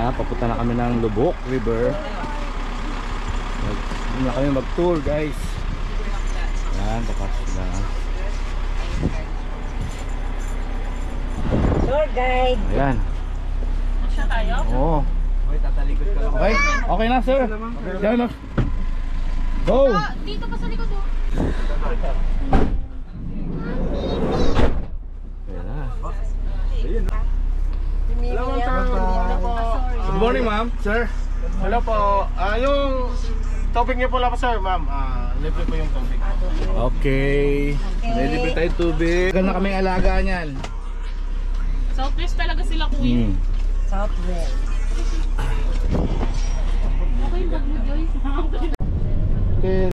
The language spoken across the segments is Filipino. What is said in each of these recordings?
Papunta na kami ng Lubok River. Na kami mag-tour, guys. Yan, papasok na. Tour guide. Ayan. Masya tayo? Oo. Okay? Okay na, sir. Yan na. Go! Dito pa sa likod oh. Ayan na. Good morning, ma'am, sir. Hello po. Yung topic niyo po lang po, sir, ma'am. Libre po yung topic. Okay. May libre tayong tubig. Ganda kaming alaga niyan. Southwest talaga sila, kuya. Southwest. Okay, bag mo, Joyce. Okay.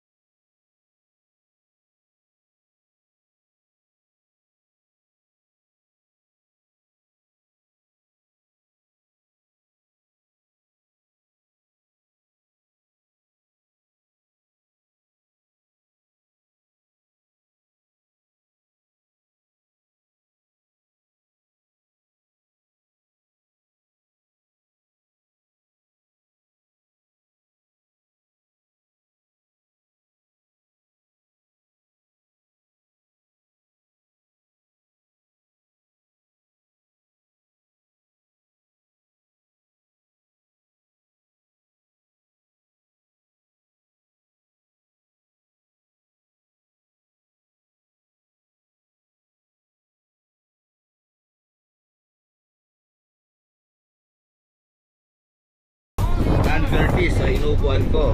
Curtis sa inuupuan ko.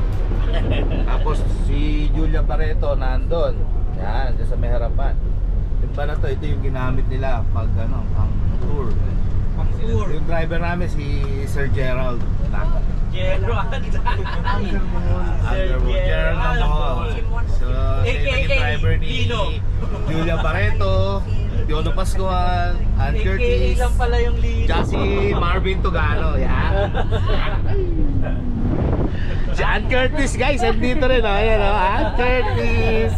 Tapos si Julia Barreto nandun. Yan, dyan sa may harapan. Yung ba na to, ito yung ginamit nila pag ano, pang tour. Yung driver namin si Sir Gerald. Gerald Namon. So, siya yung driver ni Julia Barreto, Piolo Pascual, Ann Curtis, Jassy Marvin Tugano. Yan. Si Ann Curtis, guys, dito rin, oh. Ayan, oh. Ann Curtis.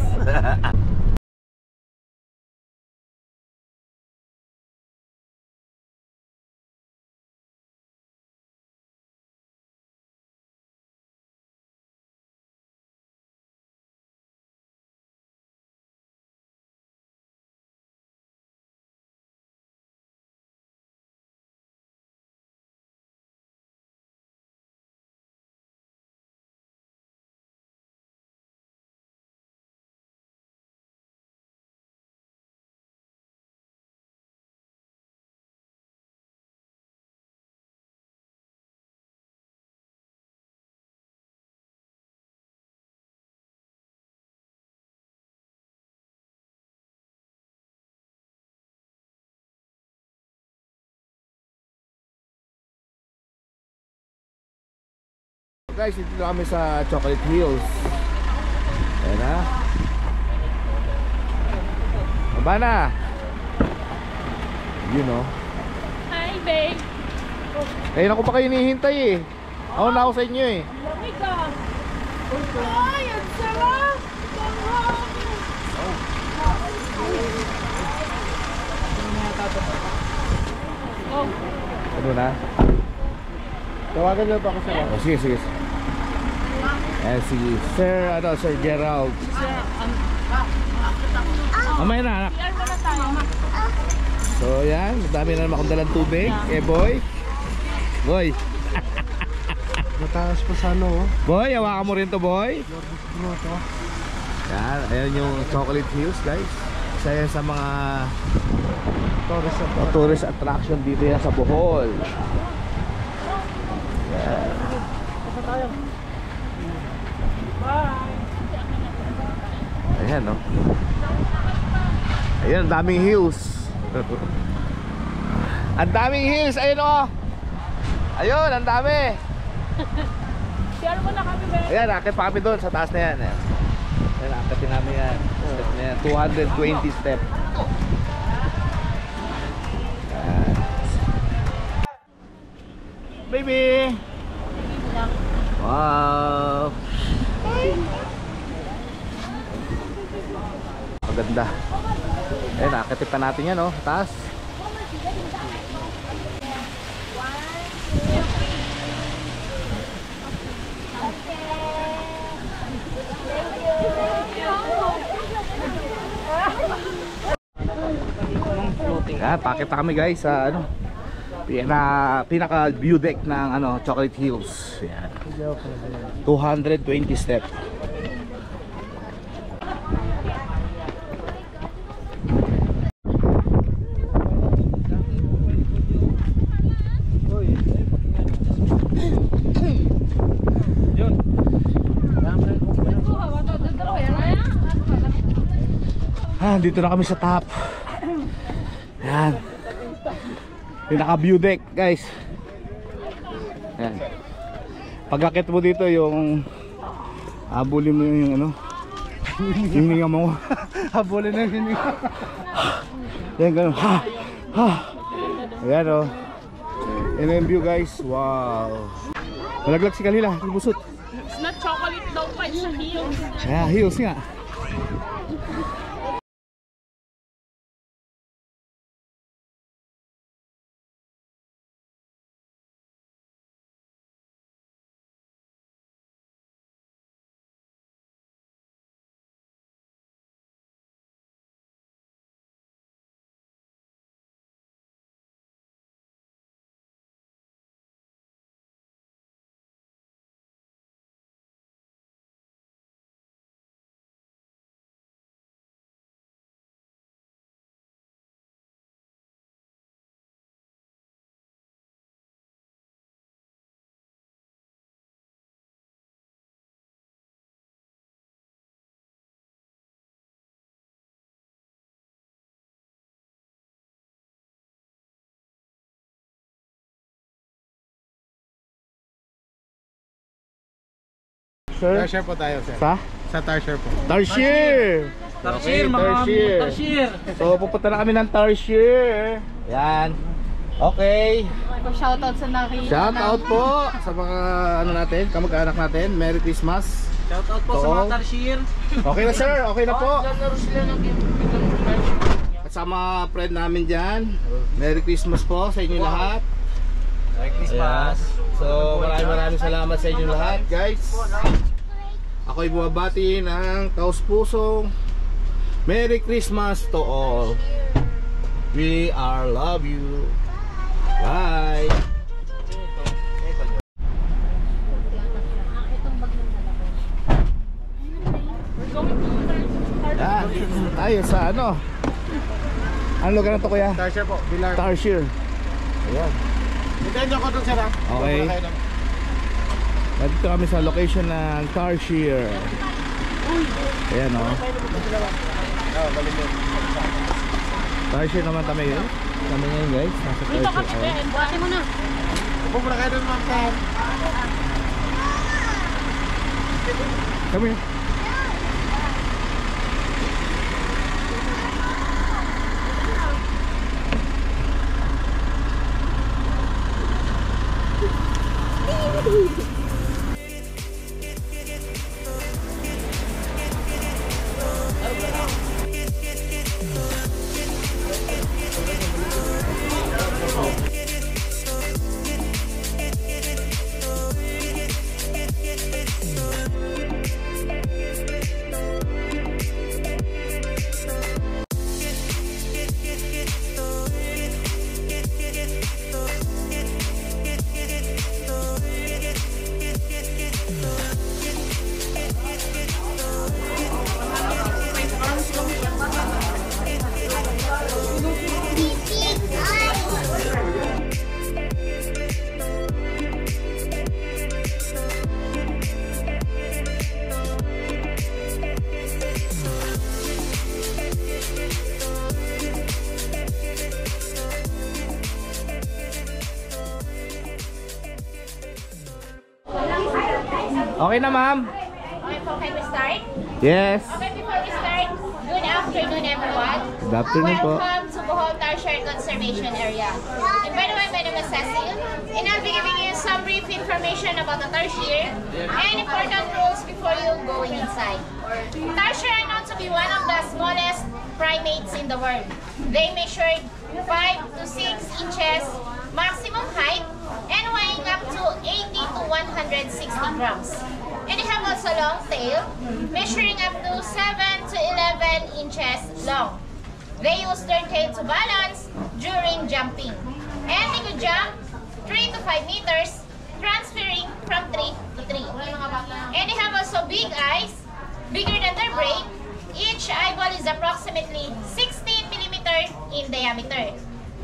Guys, dito kami sa Chocolate Hills. Ayan na. Baba na. You know. Hi, babe. Ayun ako pa kayo hinihintay eh. Ako na ako sa inyo eh. Lamig ka. Ay, ang sarap. Oh. Ano na? Tawagan niyo pa ako, sir. Oh, sige, sige. Eh, sige. Sir, ano, Sir Gerald. Mamaya na, anak. PR muna tayo. So, yan. Madami na naman akong dalang tubig. Eh, boy. Boy. Mataas pa sa ano, oh. Boy, hawakan mo rin to, boy. Yan, ayan yung Chocolate Hills, guys. isa yan sa mga tourist attraction dito yan sa Bohol. Yan. Ayan, no? Ayan, ang daming hills. Ang daming hills, ayun, oh. Ayun, ang dami. Share mo na kami, be. Ayan, akit pa kami doon sa taas na yan. Ayan, akitin namin yan. Step na yan, 220 step. Ayan. Baby! Wow! Maganda. Ayan, akitin pa natin yan, oh, taas. Yan, pakita kami guys sa ano, pinaka view deck ng ano, Chocolate Hills. Yan. 220 step. Dito na kami sa top. Yan. Pinaka view deck guys. Yan. Pag-akit mo dito yung habulin mo yung ano, hininga mo. Habulin na yung hininga. Yan gano'n. Ayan, oh. Yan yung view guys. Wow. Malaglag si Kalila, busot. It's not chocolate daw pa, it's a heels. Yeah, heels nga. Sir? Tarsier po tayo, sir. Sa? Sa Tarsier po. Tarsier! Tarsier, Okay, mga Tarsier. Tarsier. So pupunta na kami ng Tarsier. Yan. Okay. Shoutout sa nakita. Shout out po sa mga ano natin, kamag-anak natin. Merry Christmas. Shout out po sa mga Tarsier. Okay na sir, okay na po. At sa mga friend namin dyan, Merry Christmas po sa inyo lahat. Merry Christmas. So maraming salamat sa inyo lahat guys. Ako'y bumabati ng taos-pusong Merry Christmas to all. We are love you. Bye. Yan, tayo sa ano? Ano lugar na to kuya? Tarsier po, Pilar. Tarsier. Ayan. Hintayin niyo ako doon, sir, ha? Okay. Doon muna kayo doon. Nandito kami sa location ng Tarsier. Ayan, o. Tarsier naman kami yun. Kami ngayon guys, nasa Dito kami, Tarsier. be. Buhati mo na. Upo muna kayo doon, ma'am, sir. Kami. Okay na, ma'am? Okay po, can we start? Yes. Okay, before we start, good afternoon everyone. Good afternoon po. Welcome to Bohol Tertiary Conservation Area. And by the way, my name is Cecil, and I'll be giving you some brief information about the tarsier and important rules before you go inside. Tarsier are known to be one of the smallest primates in the world. They measure 5 to 6 inches maximum height and weighing up to 80 to 160 grams. And they have also long tail, measuring up to 7 to 11 inches long. They use their tail to balance during jumping. And they could jump 3 to 5 meters, transferring from tree to tree. And they have also big eyes, bigger than their brain. Each eyeball is approximately 16 millimeters in diameter.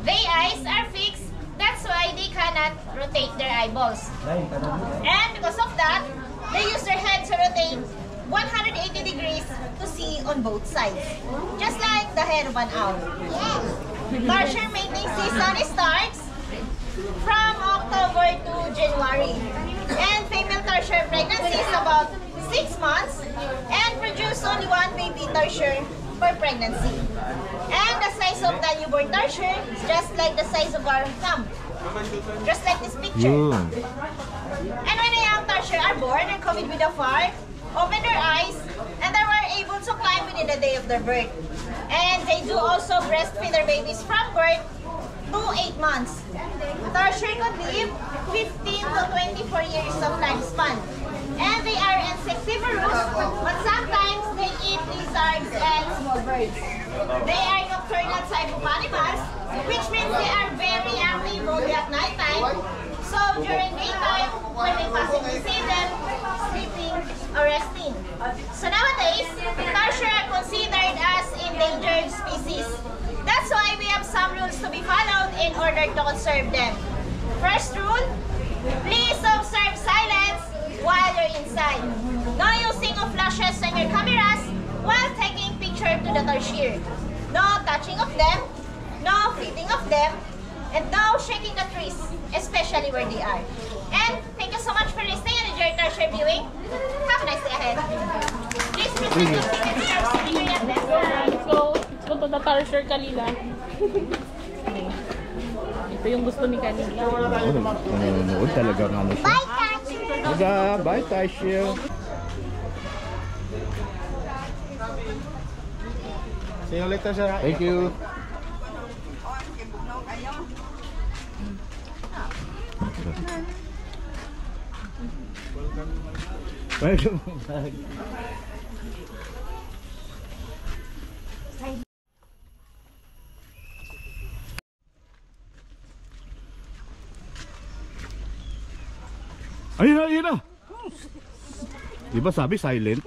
Their eyes are fixed, that's why they cannot rotate their eyeballs. And because of that, they use their head to rotate 180 degrees to see on both sides, just like the head of an owl. Tarsier mating season starts from October to January, and female tarsier pregnancy is about 6 months and produce only one baby tarsier per pregnancy. And the size of the newborn tarsier is just like the size of our thumb, just like this picture. And when a young tarsier are born and covered with a fur, open their eyes, and they were able to climb within the day of their birth. And they do also breastfeed their babies from birth to 8 months. Tarsier could live 15 to 24 years of lifespan. And they are insectivorous, but sometimes they eat lizards and small birds. They are nocturnal type of animals, which means they are very active only at night time. So during daytime, when we possibly see them sleeping or resting. So nowadays, tarsier are considered as endangered species. That's why we have some rules to be followed in order to conserve them. First rule, please observe silence while you're inside. No using of flashes on your cameras while taking picture to the tarsier. No touching of them, no feeding of them, and no shaking the trees, especially where they are. And thank you so much for listening and enjoy tarsier viewing. Have a nice day ahead. Please proceed to speaking at this time. Let's go to the tarsier Kalila. Ito yung gusto ni Kalila. Nanonood talaga ng ano siya. Bye, tarsier! Bye, tarsier! See you later, sir. Thank you. Welcome back. Ayun na, ayun na. Di ba sabi silent?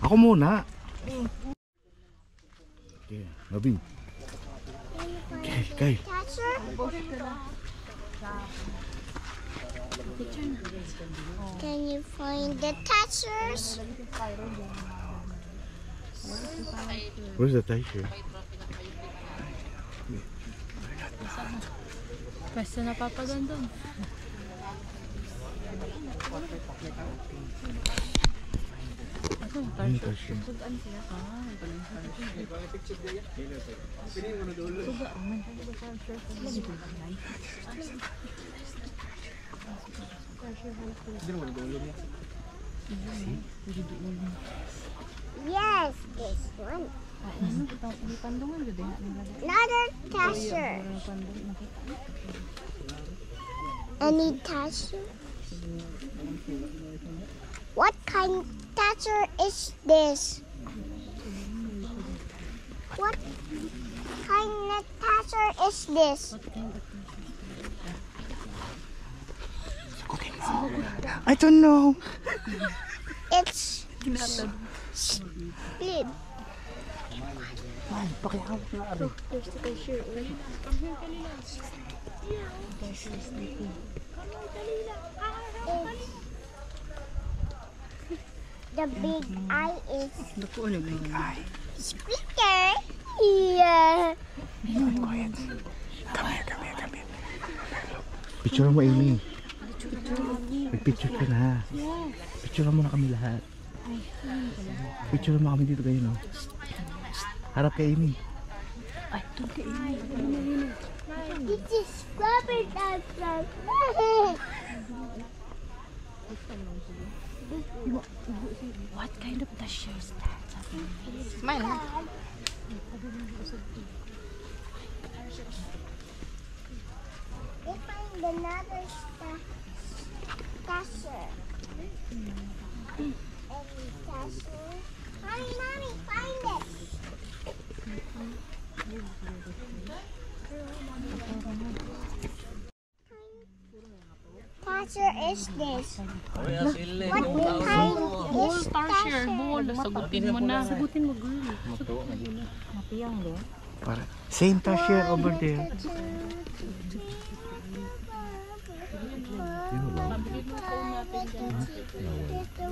Ako muna. Okay, Nabing. Okay. Can you find the tarsiers? Where's the tarsier? Pwesta na papagandang. Ano yung tarsier? Yes, this one. Another tarsier. Any tarsier? What kind of tarsier is this? What kind of tarsier is this? I don't know. It's split. There's the tarsier. The big eye is speaker. Yeah. Picture mo, Amy. Picture ka na. Picture mo na kami lahat. Picture mo kami dito kayo, no? Harap kay Amy. This is rubber duck. What kind of tasher is that? Smile. We find another tasher. Tasher. Mommy, find it. Tasher is this? What kind Bull, is tarsier, bull. Sagutin mo na. Sagutin mo, girl. Para. Same tasher over there.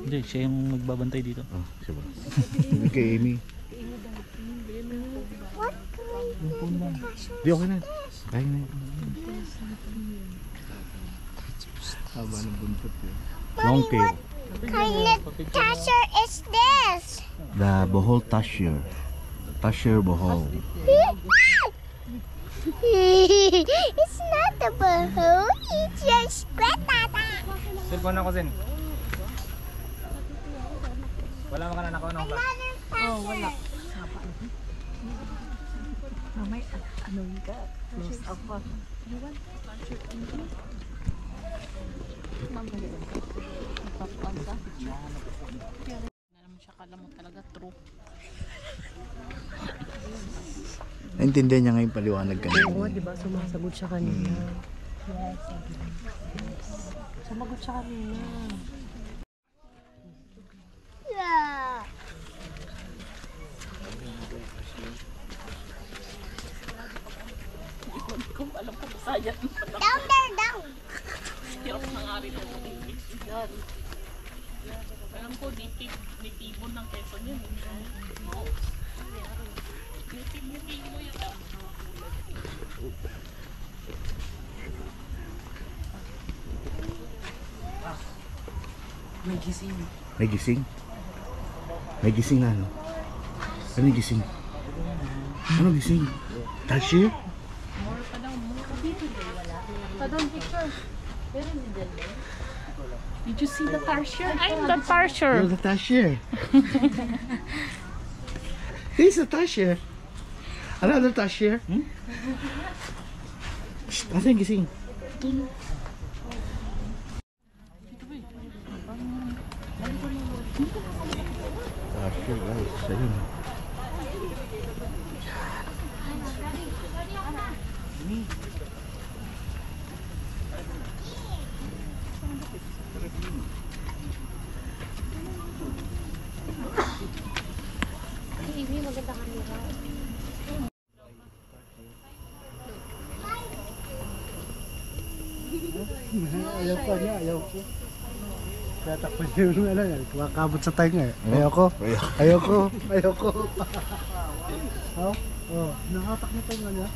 Hindi, siya yung magbabantay dito. Oh, siya ba? Hindi kay Amy. What kind of tasher? Di okay na. Kaya na. Haba ng buntot yun. Long tail. What kind of tasher is this? The Bohol Tasher. Tasher Bohol. It's not a boho. It's just squatata. Cellphone ako, Zen. Wala mo ka na nakaw ng Another tasher. Wala naman siya, kala mo talaga true. Naintindihan niya ngayon paliwanag ka Oo, di ba? Sumasagot siya kanina. Yes. Sumagot siya kanina. Yeah. Kung alam ko, masaya. Down there, down. Hirap na nga rin ako. Alam ko, nitibon ng Quezon yun. Nitibon mo yun. May gising. May gising? May gising na, ano? Ano yung gising? Ano gising? Tasher? Did you see the tarsier? I'm the tarsier. You're the Tasher. He's the Tasher. Another Tasher. Shh, nasa yung gising? Tasher, guys. Ayun. Ayaw pa niya, ayaw ko. Kaya takbo niya yung ano yan, kumakabot sa tayo nga eh. Ayaw ko, ayaw ko, ayaw ko. Oh, oh, nakatak na tayo nga niya.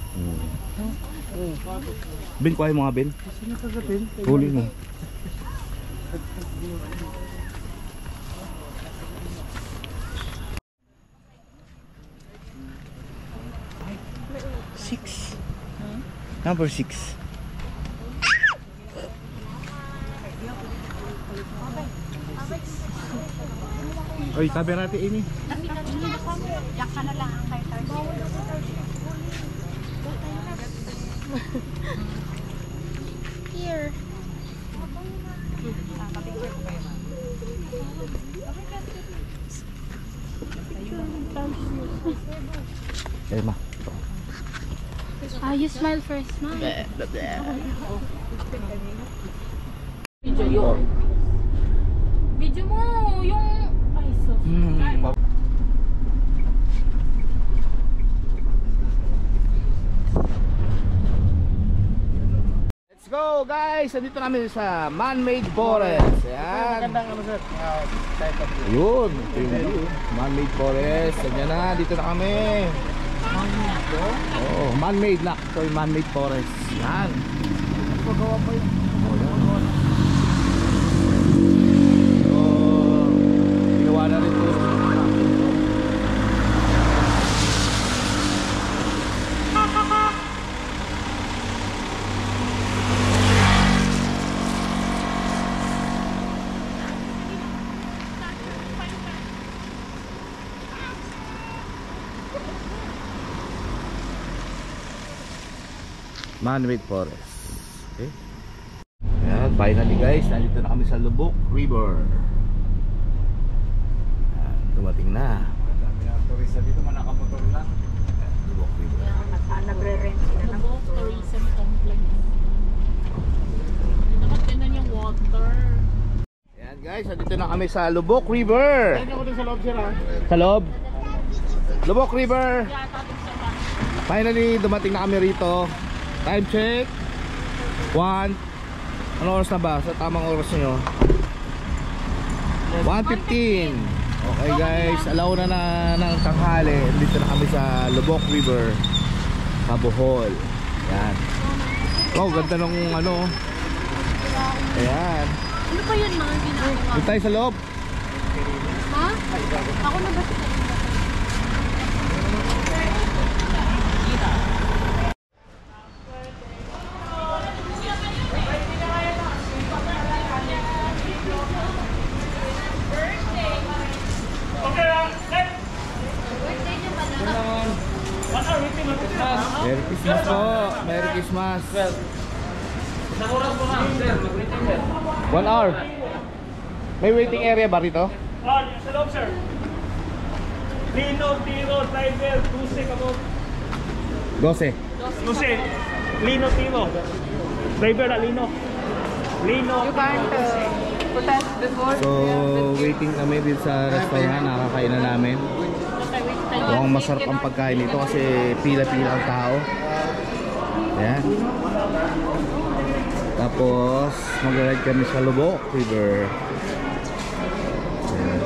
Ben, kuha mo nga, Ben. Kasi nakagatin. Huli mo. Six. Number 6. Oy, tabi natin, Amy. Yak ka na lang ang kay tarsier. Here. Emma. You smile first, smile. Video yun. Video mo, yung... Ay, so... Let's go, guys! Andito kami sa man-made forest. Ayan. Magandang ano sir, type of view. Yun. Ito yung view. Man-made forest. Ayan na. Dito na kami. Oh, man-made na. Ito yung man-made forest. Yan. Pagawa pa yun. Oh, yan. Man-made forest. Okay. Ayan, finally guys, nandito na kami sa Lubok River. Ayan, dumating na. Dami na turista dito, mga nakamotor lang. Ayan, Lubok River. Nagre-rent sila ng Tourism complex. Dapat ganun yung water. Ayan guys, nandito na kami sa Lubok River. Sa loob? Lubok River. Finally, dumating na kami rito. Time check 1. Ano oras na ba? Sa tamang oras nyo 1:15. Okay guys, alauna na ng tanghali. Dito na kami sa Lubok River sa Bohol. Ayan. Oh, ganda nung ano. Ayan. Ano ba yun mga ginagawa? Dito tayo sa loob. Ha? Ako na ba sila? Merry Christmas po. Merry Christmas. 1 hour. May waiting area ba rito? Sa loob, sir. Lino, Tiro, driver, 12 kamo. 12. 12. Lino, Tiro. Driver na Lino. Lino. You can't put us before. So, waiting kami dito sa restaurant. Nakakain na namin. Mukhang masarap ang pagkain nito kasi pila-pila ang tao. Ayan. Tapos, mag-ride kami sa Lubok River. Ayan.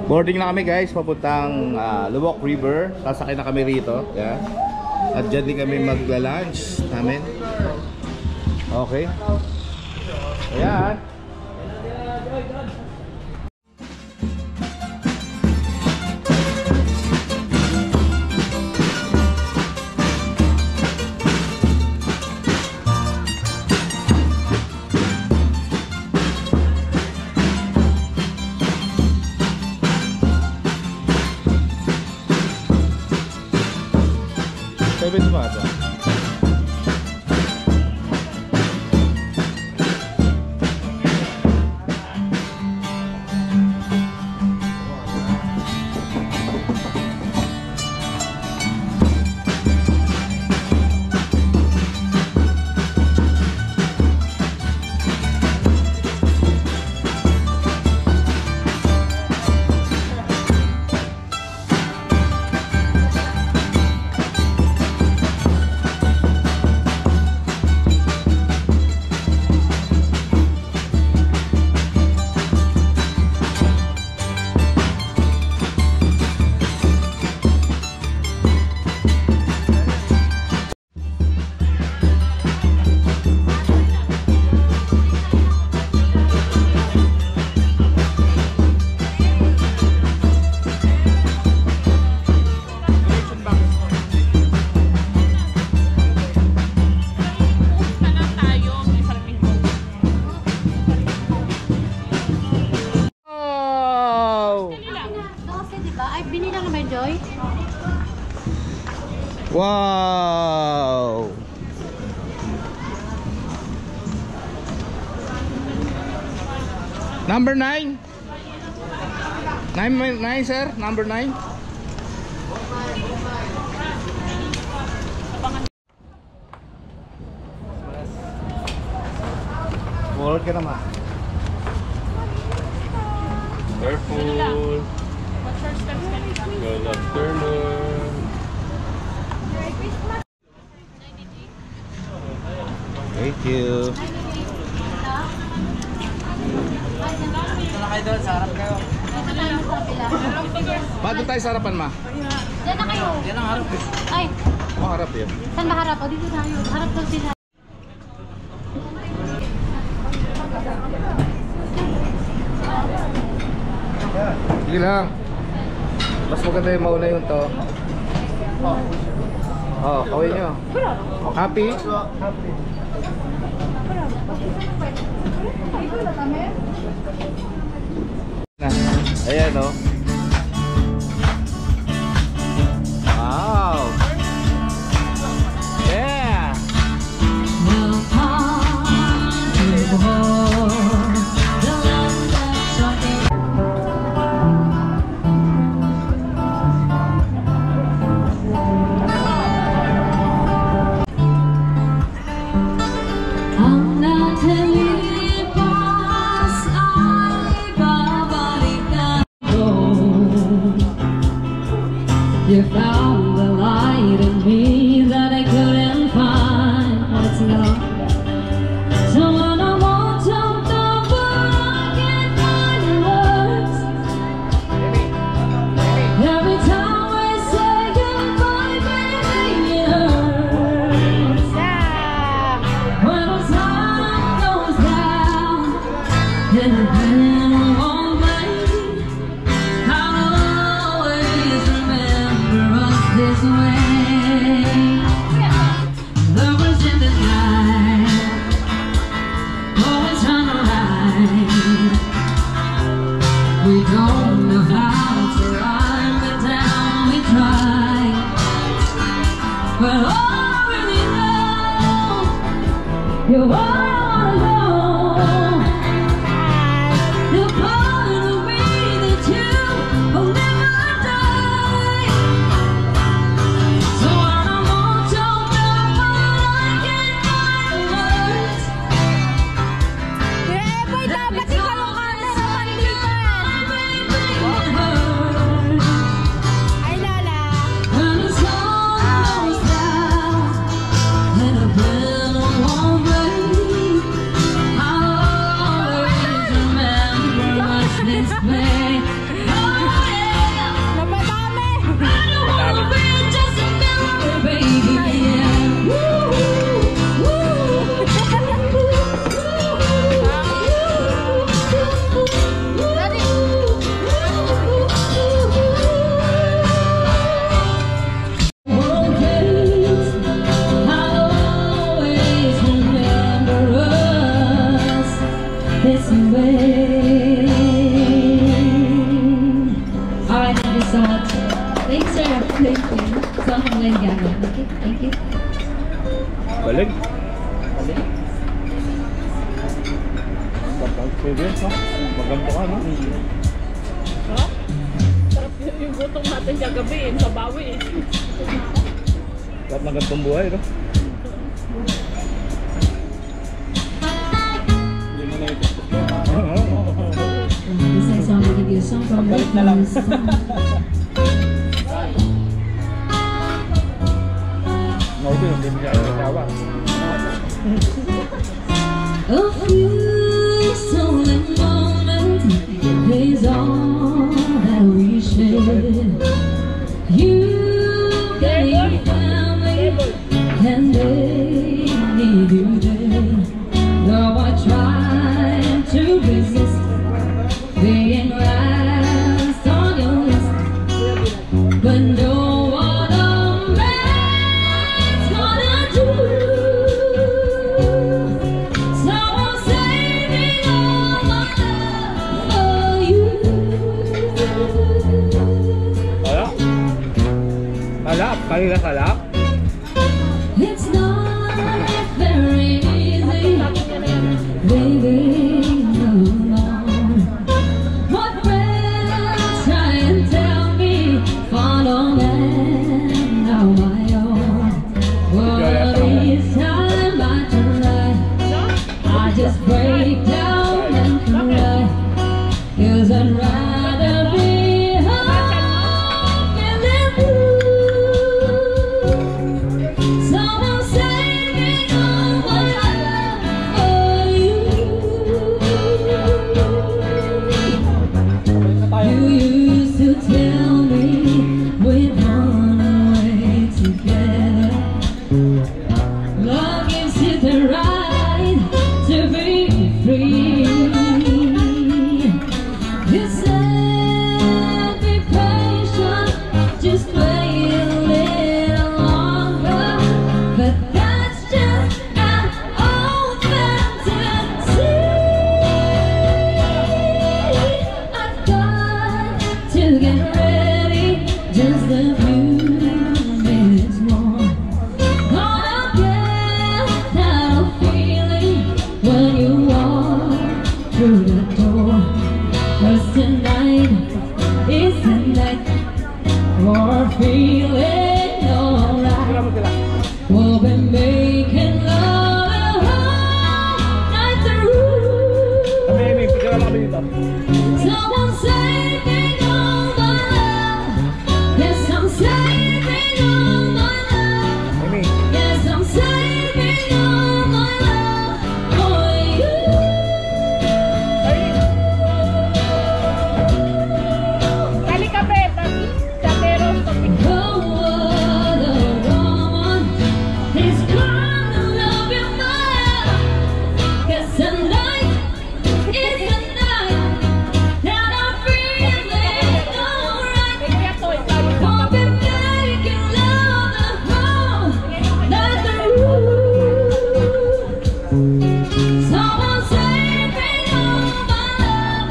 Boarding na kami guys, papuntang Lubok River. Sasakay na kami rito. Yeah. At dyan din kami magla-lunch namin. Okay. Ayan. Seven Mata. Wow! Number 9? 9 sir? Number 9? Forward ka naman. Careful. Good afternoon. Thank you. Paano tayo sa harapan, ma? Diyan na kayo. Yan ang harap eh. Ay, Ang harap yun. saan ba harap? O dito tayo. Harap daw sila. Sige lang. Mas maganda yung mauna yung to. Oh, kawin nyo. Happy? Ayan o. Wow! Yeah! Ang natalipas ay babalikan ko. You found the light in me that I couldn't find. Let's go. So when I want something but I can't find the words. Every time we say goodbye, baby, it hurts. When the sun goes down and the wind won't blame, I'll always remember us this way. Lovers in the night, always on the line. We don't know how to rhyme, but down we try. But all I really know, you're all I wanna know. The part of me that you will never die. So when I'm all choked up, but I can't find the words. Every time I think I'm on the baby, it hurts. Ay, Lola. When the sun goes down and the bell won't ring, I'll always remember us this way. Oh yeah, Napadami. I don't wanna be just a memory, baby. Yeah. This way. Alright, thank you so much. Thanks, sir. Thank you. So, I'm going to get it. Okay, thank you. Galing. Pag-experience, no? Maganda ka, no? Yung gutom natin kagabi, sa bawi. Lahat ng gantong buhay, no? Hindi mo na ito. This next song, we'll give you a song from Pagbalik na lang. Nauto yung hindi niya natawa. A few stolen moments is all that we share. You got your family and they need you there. Though I try to resist being last on your list, but know what a man's gonna do. So I'll say Someone saving all my love. Yes, I'm saving all my love. Yes, I'm saving all my love for you. Kali kape, tateros, No other woman is gonna love you more. 'Cause tonight is the night that I'm feeling alright. I'll be making love the whole night through. Someone saving all my love.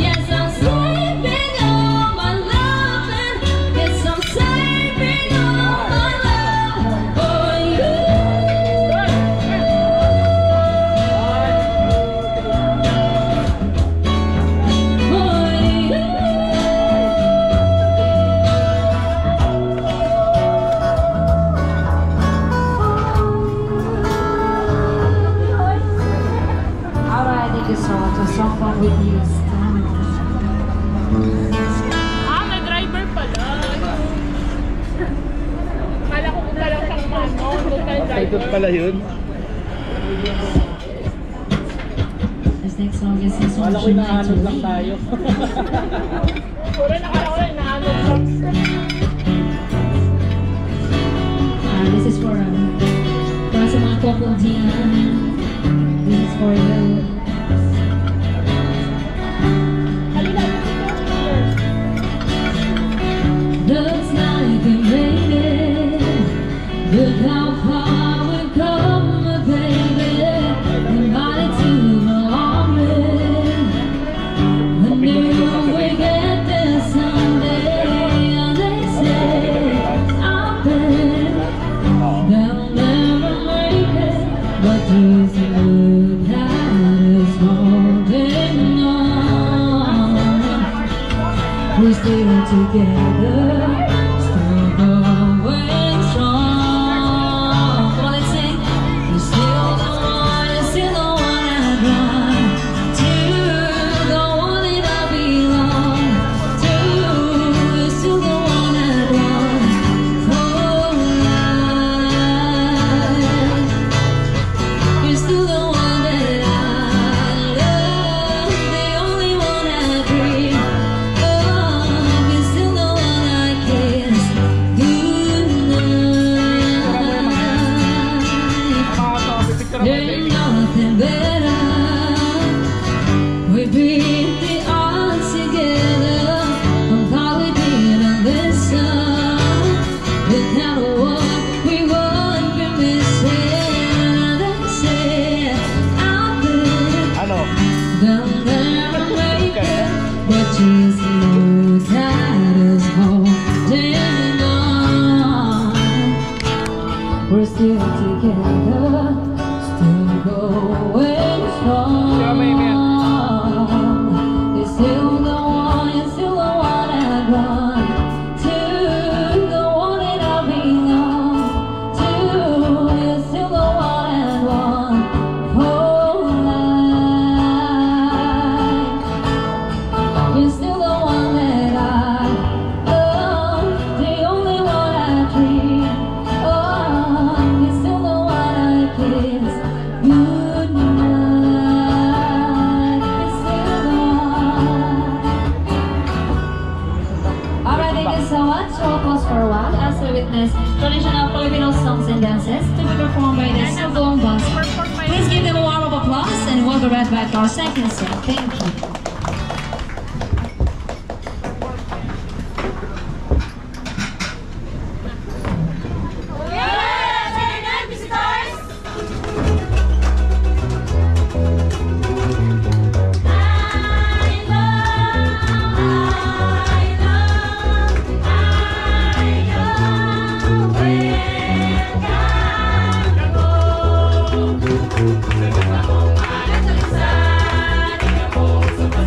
Yes, I'm saving all my love. And yes, I'm saving all my love for you. Alright, thank you so much. A song from Whitney Houston. may driver pala. Kala ko punta lang siyang mano. Doon tayo driver. pala yun. This next song is this one. She Might to Leave. Puro nakala ko rin naano siya. This is for para sa mga couple dyan. This is for you. Looks like it raining. Look how far we've come, baby. Invited to the army. I knew we'd get there someday. And they say I'll bet they'll never make it. But just look at us holding on. We're still together, still going strong. Come on, let's sing. You're still the one, you're still the one I'd run to, the one that I belong to. You're still the one I'd run for life. You're still the one that I love, the only one I dream of. You're still the one I kiss goodnight. There ain't nothing better. We beat the odds together. I'm glad we didn't listen. Look at what we would be missing. And they said I'll bet Ano? they'll never make it. But just look at us holding on. We're still together, still going strong. You're still the one, you're still the one I'd run to, the one that I belong to. You're still the one I'd run for life. You're still the one that I love, the only one I dream of. You're still the one I kiss goodnight. You're still the one. Alright, thank you so much. We'll pause for a while as we witness traditional Filipino songs and dances to be performed by the Sugong Bus. Please give them a warm of applause and we'll be right back to our second song. Thank you. Welcome.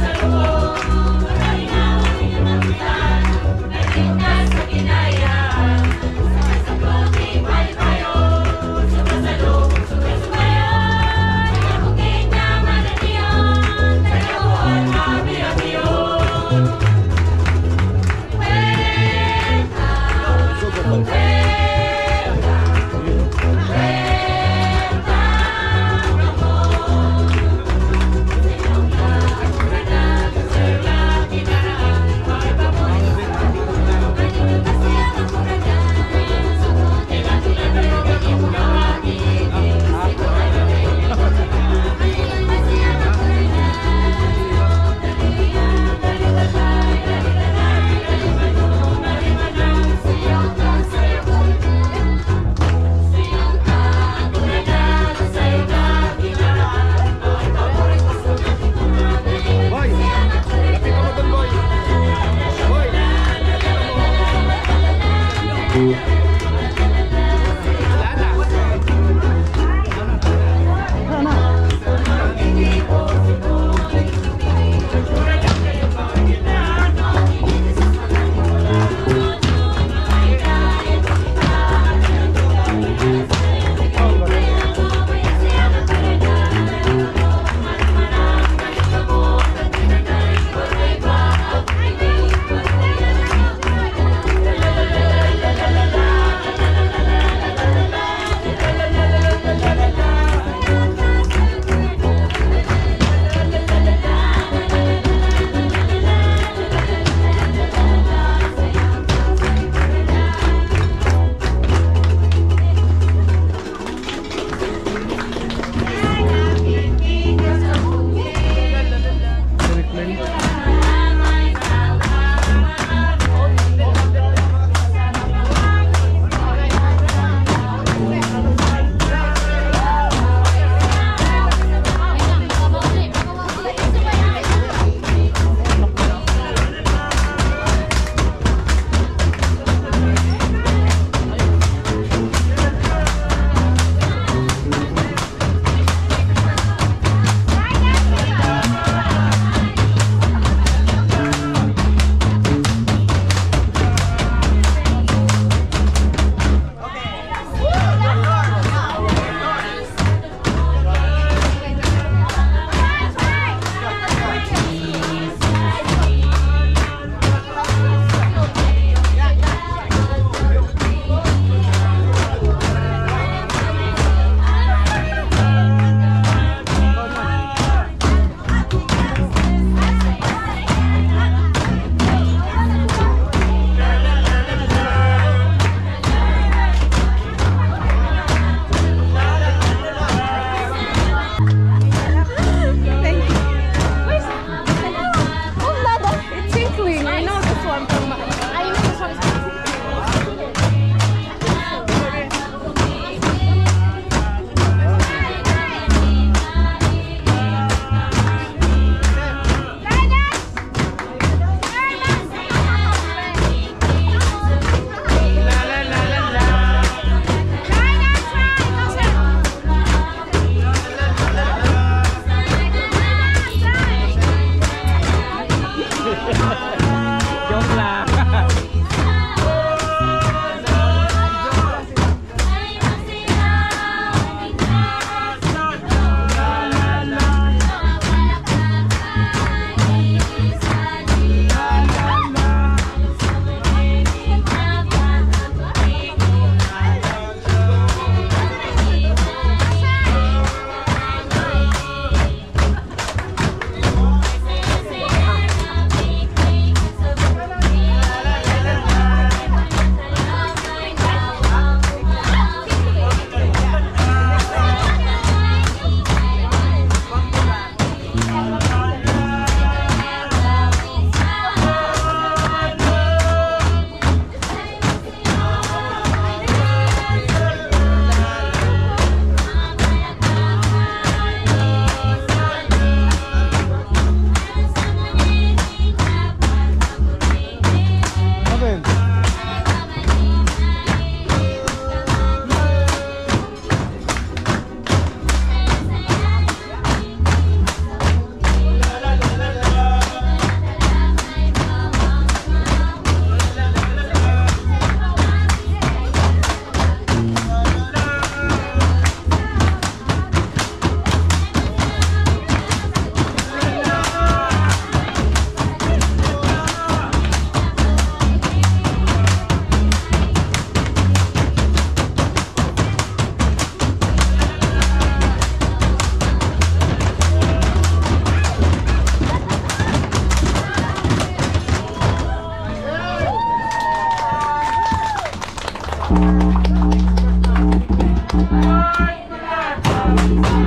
Bye-bye.